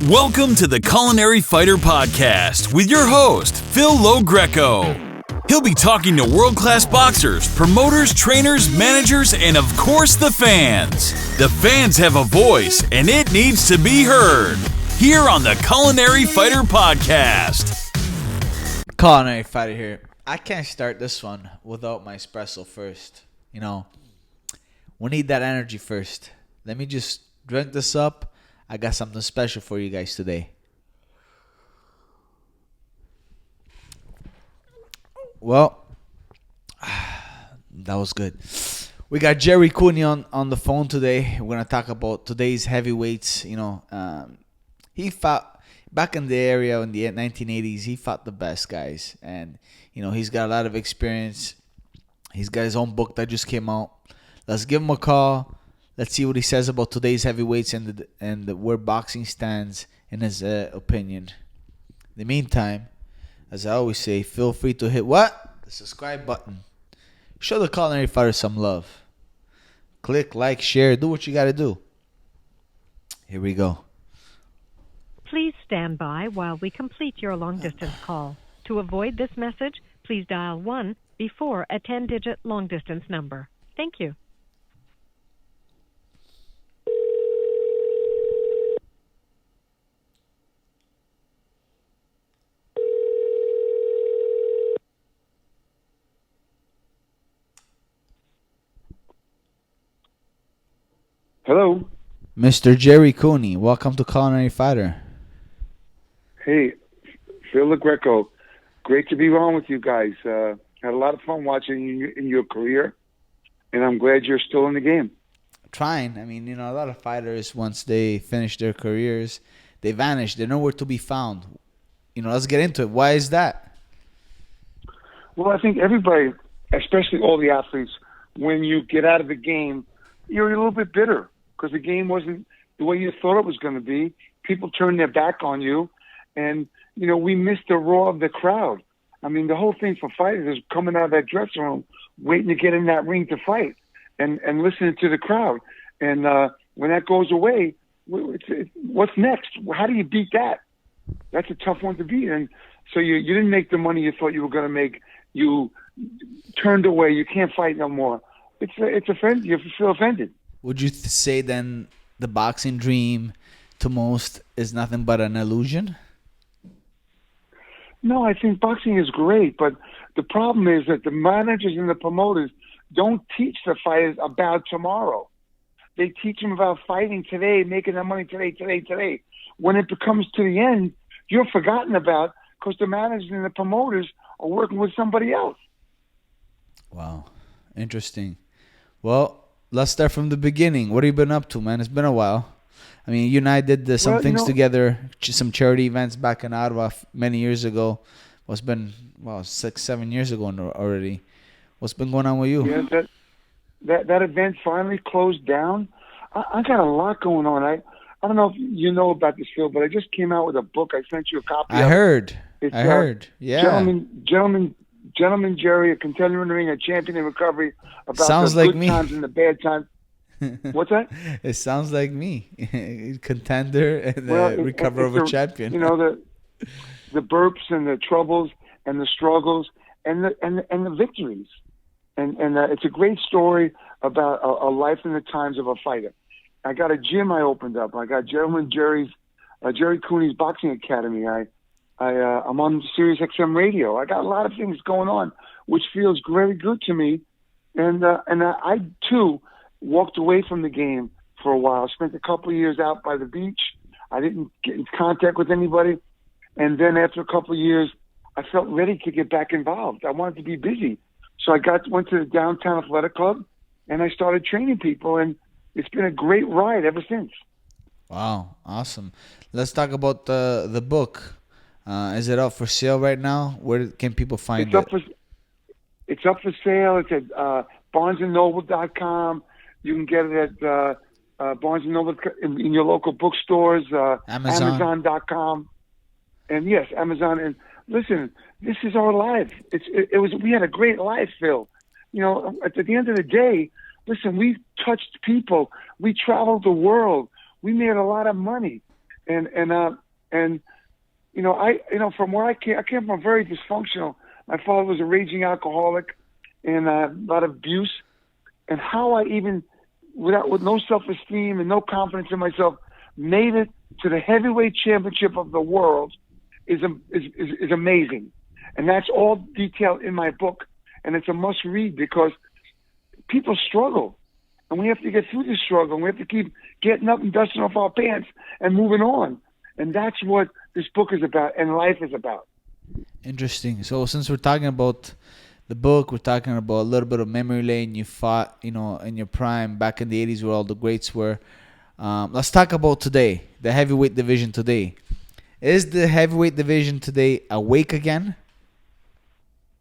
Welcome to the Culinary Fighter Podcast with your host, Phil LoGreco. He'll be talking to world-class boxers, promoters, trainers, managers, and of course the fans. The fans have a voice, and it needs to be heard. Here on the Culinary Fighter Podcast. Culinary Fighter here. I can't start this one without my espresso first. You know, we need that energy first. Let me just drink this up. I got something special for you guys today. Well, that was good. We got Gerry Cooney on the phone today. We're going to talk about today's heavyweights. You know, he fought back in the area in the 1980s. He fought the best guys. And, you know, he's got a lot of experience. He's got his own book that just came out. Let's give him a call. Let's see what he says about today's heavyweights and where boxing stands in his opinion. In the meantime, as I always say, feel free to hit what? The subscribe button. Show the Culinary Fighter some love. Click, like, share, do what you got to do. Here we go. Please stand by while we complete your long-distance call. To avoid this message, please dial 1 before a 10-digit long-distance number. Thank you. Hello. Mr. Gerry Cooney, welcome to Culinary Fighter. Hey, Phil LoGreco. Great to be on with you guys. Had a lot of fun watching you in your career, and I'm glad you're still in the game. Trying. I mean, you know, a lot of fighters, once they finish their careers, they vanish. They're nowhere to be found. You know, let's get into it. Why is that? Well, I think everybody, especially all the athletes, when you get out of the game, you're a little bit bitter because the game wasn't the way you thought it was going to be. People turned their back on you, and, you know, we missed the roar of the crowd. I mean, the whole thing for fighters is coming out of that dressing room, waiting to get in that ring to fight and listening to the crowd. And when that goes away, what's next? How do you beat that? That's a tough one to beat. And so you didn't make the money you thought you were going to make. You turned away. You can't fight no more. It's offended. You feel offended. Would you say then the boxing dream to most is nothing but an illusion? No, I think boxing is great, but the problem is that the managers and the promoters don't teach the fighters about tomorrow. They teach them about fighting today, making their money today. When it comes to the end, you're forgotten about because the managers and the promoters are working with somebody else. Wow. Interesting. Well, let's start from the beginning. What have you been up to, man? It's been a while. I mean, you and I did some things together, some charity events back in Ottawa many years ago. It's been, 6-7 years ago already. What's been going on with you? Yeah, that event finally closed down. I got a lot going on. I don't know if you know about this, Phil, but I just came out with a book. I sent you a copy. I heard. Yeah. Gentleman Gerry, a contender in the ring, a champion in recovery. About sounds the like good me. Times and the bad times. What's that? It sounds like me, contender and recover of a champion. You know, the burps and the troubles and the struggles and the victories, and it's a great story about a life in the times of a fighter. I got a gym I opened up. I got Gerry Cooney's Boxing Academy. I'm on Sirius XM Radio. I got a lot of things going on, which feels very good to me. And I too walked away from the game for a while. Spent a couple of years out by the beach. I didn't get in contact with anybody. And then after a couple of years, I felt ready to get back involved. I wanted to be busy. So I went to the Downtown Athletic Club, and I started training people. And it's been a great ride ever since. Wow, awesome. Let's talk about the book. Is it up for sale right now? Where can people find it? It's up for sale. It's at barnesandnoble.com. You can get it at Barnes & Noble in your local bookstores, Amazon.com. And yes, Amazon. And listen, this is our life. We had a great life, Phil. You know, at the end of the day, listen, we touched people. We traveled the world. We made a lot of money. and from where I came from very dysfunctional. My father was a raging alcoholic and a lot of abuse, and how I even with no self-esteem and no confidence in myself made it to the heavyweight championship of the world is amazing, and that's all detailed in my book, and it's a must read because people struggle. And we have to get through this struggle. And we have to keep getting up and dusting off our pants and moving on. And that's what this book is about and life is about. Interesting. So since we're talking about the book, we're talking about a little bit of memory lane. You fought, in your prime back in the 80s where all the greats were. Let's talk about today, the heavyweight division today. Is the heavyweight division today awake again?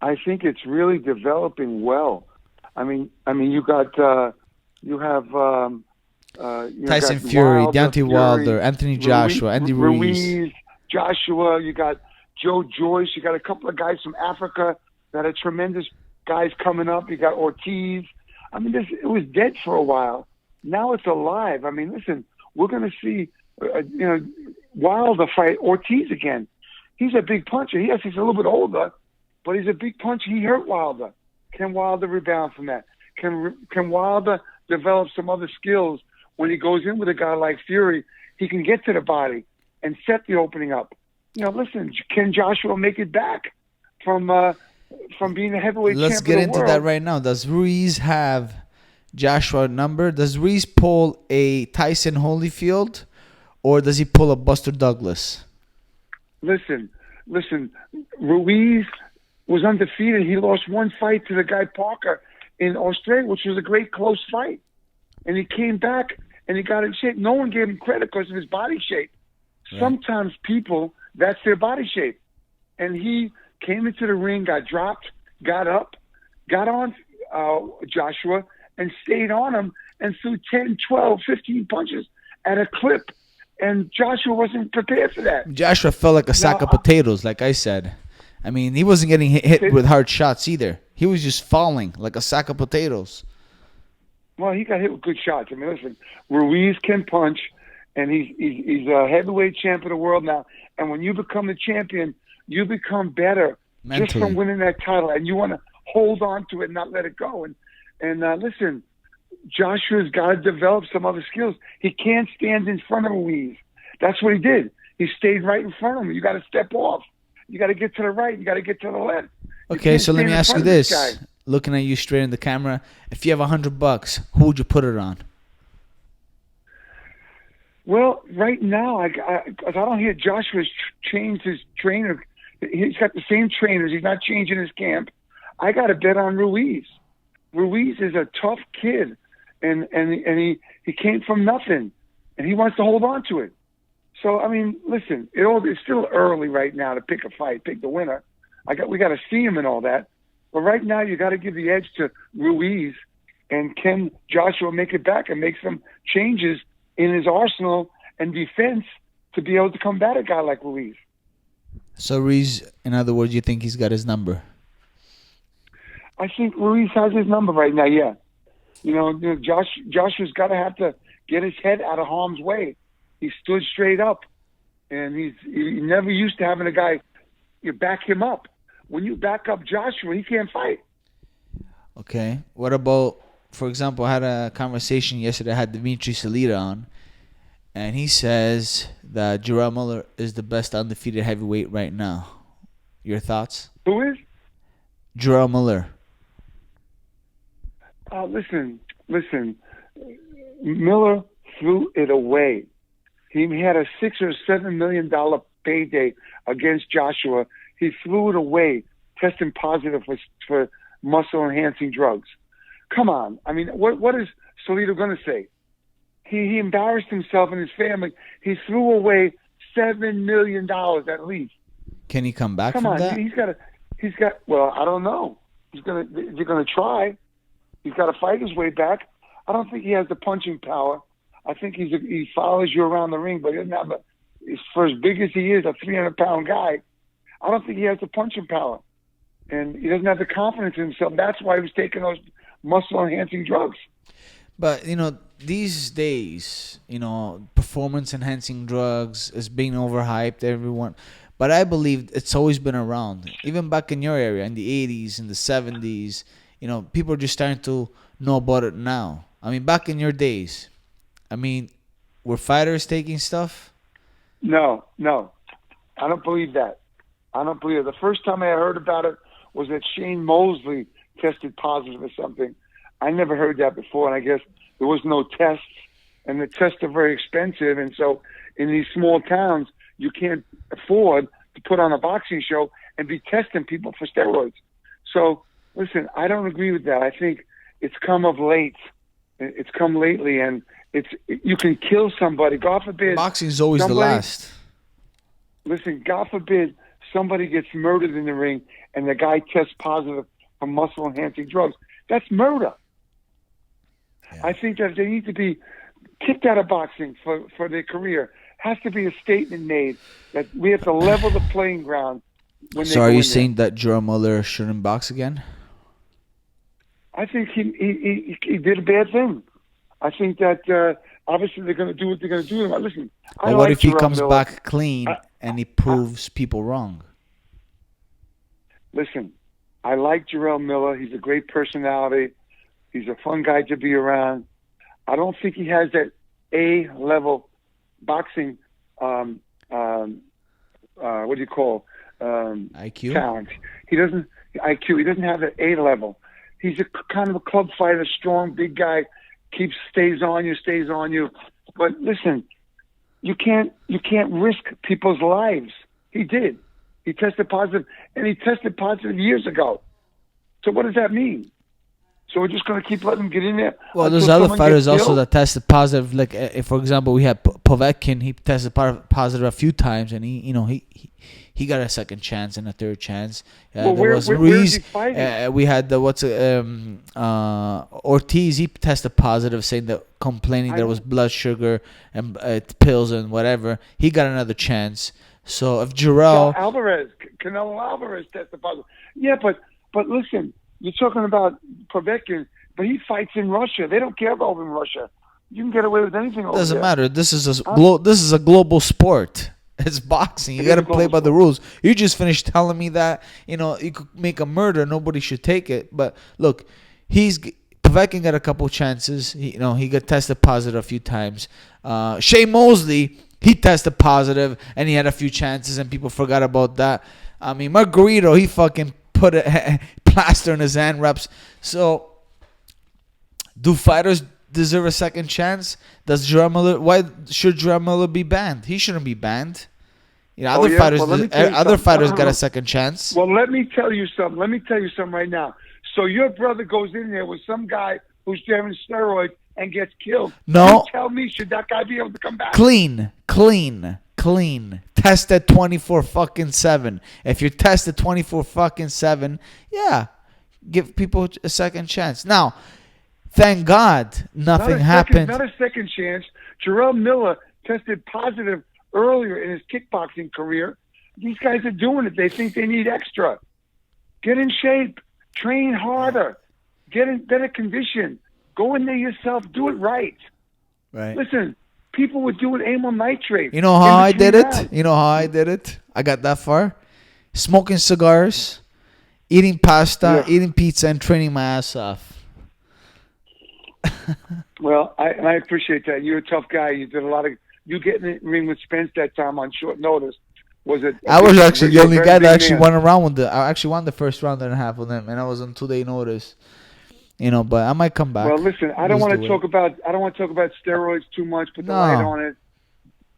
I think it's really developing well. I mean, you got... You have Tyson Fury, Deontay Wilder, Anthony Joshua, Andy Ruiz, Joshua. You got Joe Joyce. You got a couple of guys from Africa that are tremendous guys coming up. You got Ortiz. I mean, it was dead for a while. Now it's alive. I mean, listen, we're going to see, Wilder fight Ortiz again. He's a big puncher. Yes, he's a little bit older, but he's a big puncher. He hurt Wilder. Can Wilder rebound from that? Can Wilder develop some other skills when he goes in with a guy like Fury? He can get to the body and set the opening up. Listen, can Joshua make it back from being a heavyweight champion? Let's get into that right now. Does Ruiz have Joshua number? Does Ruiz pull a Tyson Holyfield, or does he pull a Buster Douglas? Listen. Ruiz was undefeated. He lost one fight to the guy Parker in Australia, which was a great close fight. And he came back and he got in shape. No one gave him credit because of his body shape. Right. Sometimes people, that's their body shape. And he came into the ring, got dropped, got up, got on Joshua and stayed on him and threw 10, 12, 15 punches at a clip. And Joshua wasn't prepared for that. Joshua felt like a sack of potatoes, like I said. I mean, he wasn't getting hit with hard shots either. He was just falling like a sack of potatoes. Well, he got hit with good shots. I mean, listen, Ruiz can punch, and he's a heavyweight champion of the world now. And when you become the champion, you become better mentally, just from winning that title, and you want to hold on to it and not let it go. And listen, Joshua's got to develop some other skills. He can't stand in front of Ruiz. That's what he did. He stayed right in front of him. You got to step off. You got to get to the right. You got to get to the left. Okay, so let me ask you this. Looking at you straight in the camera, if you have $100, who would you put it on? Well, right now, I don't hear Joshua's changed his trainer. He's got the same trainers. He's not changing his camp. I got to bet on Ruiz. Ruiz is a tough kid, and he came from nothing, and he wants to hold on to it. So, I mean, listen, it's still early right now to pick a fight, pick the winner. We got to see him and all that. But right now, you got to give the edge to Ruiz. And can Joshua make it back and make some changes in his arsenal and defense to be able to combat a guy like Ruiz? So Ruiz, in other words, you think he's got his number? I think Ruiz has his number right now, yeah. Joshua's got to have to get his head out of harm's way. He stood straight up, and he never used to having a guy back him up. When you back up Joshua, he can't fight. Okay. What about, for example, I had a conversation yesterday. I had Dimitri Salita on, and he says that Gerard Miller is the best undefeated heavyweight right now. Your thoughts? Who is? Gerard Miller. Listen. Miller threw it away. He had a $6 or $7 million payday against Joshua. He threw it away, testing positive for muscle-enhancing drugs. Come on. I mean, what is Salito going to say? He embarrassed himself and his family. He threw away $7 million at least. Can he come back from that? He's got. Well, I don't know. They're going to try. He's got to fight his way back. I don't think he has the punching power. I think he follows you around the ring, but he doesn't have for as big as he is, a 300-pound guy, I don't think he has the punching power. And he doesn't have the confidence in himself. That's why he was taking those muscle-enhancing drugs. But, these days, performance enhancing drugs is being overhyped. Everyone, but I believe it's always been around. Even back in your area, in the 80s, in the 70s, people are just starting to know about it now. I mean, back in your days, were fighters taking stuff? No. I don't believe that. I don't believe it. The first time I heard about it was that Shane Mosley tested positive or something. I never heard that before, and I guess there was no tests, and the tests are very expensive, and so in these small towns, you can't afford to put on a boxing show and be testing people for steroids. So, listen, I don't agree with that. I think it's come of late. It's come lately, and you can kill somebody. God forbid. Boxing is always the last. Listen, God forbid somebody gets murdered in the ring and the guy tests positive for muscle-enhancing drugs. That's murder. Yeah. I think that they need to be kicked out of boxing for their career. Has to be a statement made that we have to level the playing ground. So are you saying that Gerald Miller shouldn't box again? I think he did a bad thing. I think that obviously they're going to do what they're going to do. Listen, but what if he comes back clean and he proves people wrong? Listen, I like Jarrell Miller. He's a great personality. He's a fun guy to be around. I don't think he has that A-level boxing, what do you call IQ? Talent. He doesn't IQ. He doesn't have an A-level. He's a kind of a club fighter, strong, big guy, stays on you. But listen, you can't risk people's lives. He did. He tested positive, and he tested positive years ago. So what does that mean? So we're just going to keep letting him get in there? Well, there's other fighters also that tested positive. Like, for example, we had Povetkin. He tested positive a few times, and he got a second chance and a third chance. Well, there was Ruiz. We had Ortiz. He tested positive, saying that complaining there was blood sugar and pills and whatever. He got another chance. So if Canelo Alvarez tested positive. Yeah, but listen. You're talking about Povetkin, but he fights in Russia. They don't care about him in Russia. You can get away with anything over there. Doesn't matter. This is a global sport. It's boxing. You got to play by the rules. You just finished telling me that you could make a murder. Nobody should take it. But look, Povetkin got a couple chances. He got tested positive a few times. Shane Mosley, he tested positive and he had a few chances and people forgot about that. I mean, Margarito, he fucking put a plaster in his hand wraps. So, do fighters deserve a second chance? Why should Gerald Miller be banned? He shouldn't be banned. Other fighters got a second chance. Well, let me tell you something. Right now. So your brother goes in there with some guy who's doing steroids and gets killed. No. You tell me, should that guy be able to come back? Clean. Tested 24/7. If you're tested 24/7, yeah, give people a second chance. Now, thank God nothing happened. Not a second chance. Jarrell Miller tested positive earlier in his kickboxing career. These guys are doing it. They think they need extra. Get in shape. Train harder. Get in better condition. Go in there yourself. Do it right. Right. Listen. People were doing amyl nitrate. You know how I did it? I got that far. Smoking cigars, eating pasta, eating pizza, and training my ass off. Well, I appreciate that. You're a tough guy. You did a lot of... You getting in the ring with Spence that time on short notice. I was actually the only guy that actually went around with I actually won the first round and a half with him, and I was on 2-day notice. But I might come back. Well, listen, I don't want to talk about steroids too much. Put the light on it.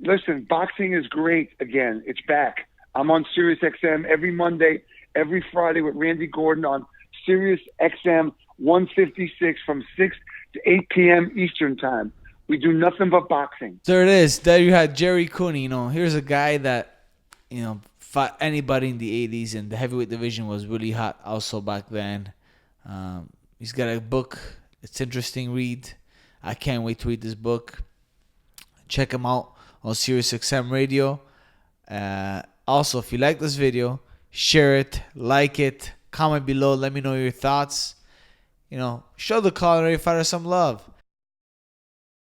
Listen, boxing is great again. It's back. I'm on Sirius XM every Monday, every Friday with Randy Gordon on Sirius XM 156 from 6 to 8 p.m. Eastern Time. We do nothing but boxing. There it is. There you had Gerry Cooney. Here's a guy that fought anybody in the 80s, and the heavyweight division was really hot also back then. He's got a book. It's interesting read. I can't wait to read this book. Check him out on SiriusXM Radio. Also, if you like this video, share it, like it, comment below. Let me know your thoughts. Show the culinary fighter some love.